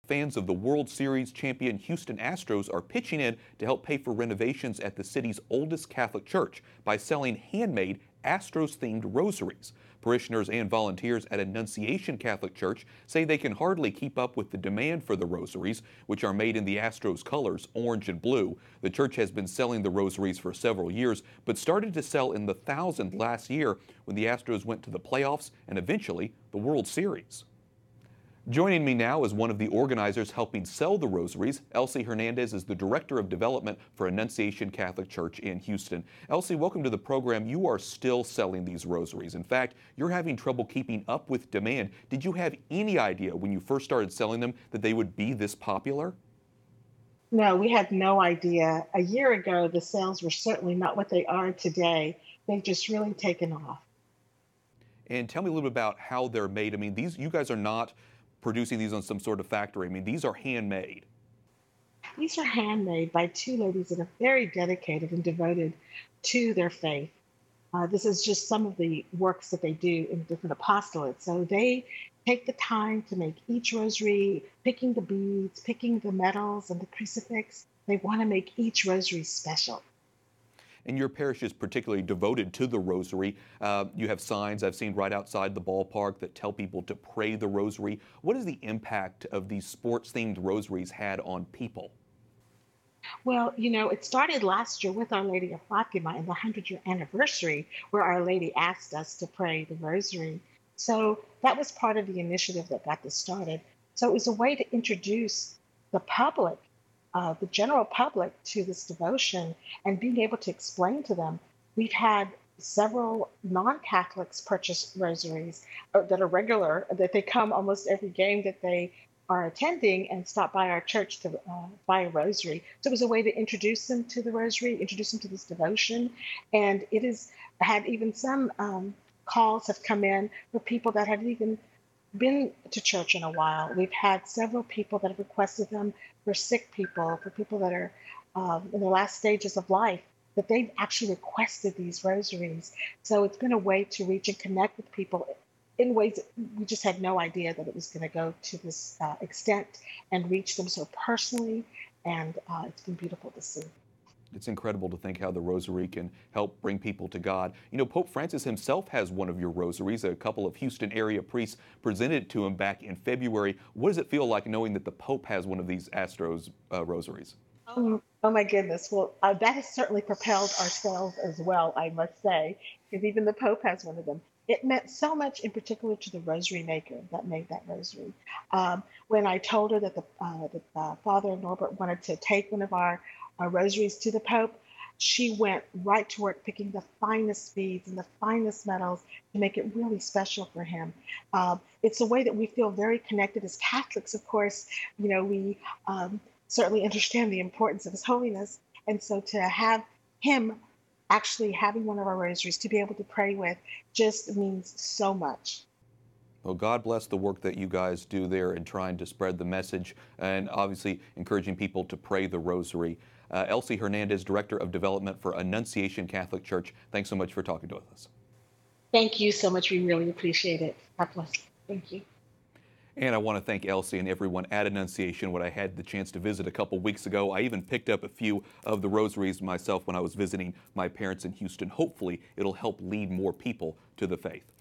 Fans of the World Series champion Houston Astros are pitching in to help pay for renovations at the city's oldest Catholic church by selling handmade Astros-themed rosaries. Parishioners and volunteers at Annunciation Catholic Church say they can hardly keep up with the demand for the rosaries, which are made in the Astros colors, orange and blue. The church has been selling the rosaries for several years, but started to sell in the thousands last year when the Astros went to the playoffs and eventually the World Series. Joining me now is one of the organizers helping sell the rosaries. Elise Hernandez is the Director of Development for Annunciation Catholic Church in Houston. Elsie, welcome to the program. You are still selling these rosaries. In fact, you're having trouble keeping up with demand. Did you have any idea when you first started selling them that they would be this popular? No, we had no idea. A year ago, the sales were certainly not what they are today. They've just really taken off. And tell me a little bit about how they're made. I mean, you guys are not producing these on some sort of factory. I mean, these are handmade. These are handmade by two ladies that are very dedicated and devoted to their faith. This is just some of the works that they do in different apostolates. So they take the time to make each rosary, picking the beads, picking the medals and the crucifix. They want to make each rosary special. And your parish is particularly devoted to the rosary. You have signs I've seen right outside the ballpark that tell people to pray the rosary. What is the impact of these sports-themed rosaries had on people? Well, it started last year with Our Lady of Fatima in the 100-year anniversary, where Our Lady asked us to pray the rosary. So that was part of the initiative that got this started. So it was a way to introduce the public, the general public, to this devotion and being able to explain to them. We've had several non-Catholics purchase rosaries that are regular, that they come almost every game that they are attending and stop by our church to buy a rosary. So it was a way to introduce them to the rosary, introduce them to this devotion. And it has had even some calls have come in for people that have even been to church in a while. We've had several people that have requested them for sick people, for people that are in the last stages of life, that they've actually requested these rosaries. So it's been a way to reach and connect with people in ways that we just had no idea that it was going to go to this extent and reach them so personally. And it's been beautiful to see. It's incredible to think how the rosary can help bring people to God. You know, Pope Francis himself has one of your rosaries. A couple of Houston area priests presented it to him back in February. What does it feel like knowing that the Pope has one of these Astros rosaries? Oh my goodness. Well, that has certainly propelled our sales as well, I must say, because even the Pope has one of them. It meant so much, in particular, to the rosary maker that made that rosary. When I told her that Father Norbert wanted to take one of our rosaries to the Pope, she went right to work picking the finest beads and the finest medals to make it really special for him. It's a way that we feel very connected as Catholics, of course. We certainly understand the importance of His Holiness. And so to have him actually having one of our rosaries to be able to pray with just means so much. Well, God bless the work that you guys do there in trying to spread the message and obviously encouraging people to pray the rosary. Elsie Hernandez, Director of Development for Annunciation Catholic Church, thanks so much for talking to us. Thank you so much. We really appreciate it. God bless. Thank you. And I want to thank Elsie and everyone at Annunciation. When I had the chance to visit a couple weeks ago, I even picked up a few of the rosaries myself when I was visiting my parents in Houston. Hopefully, it'll help lead more people to the faith.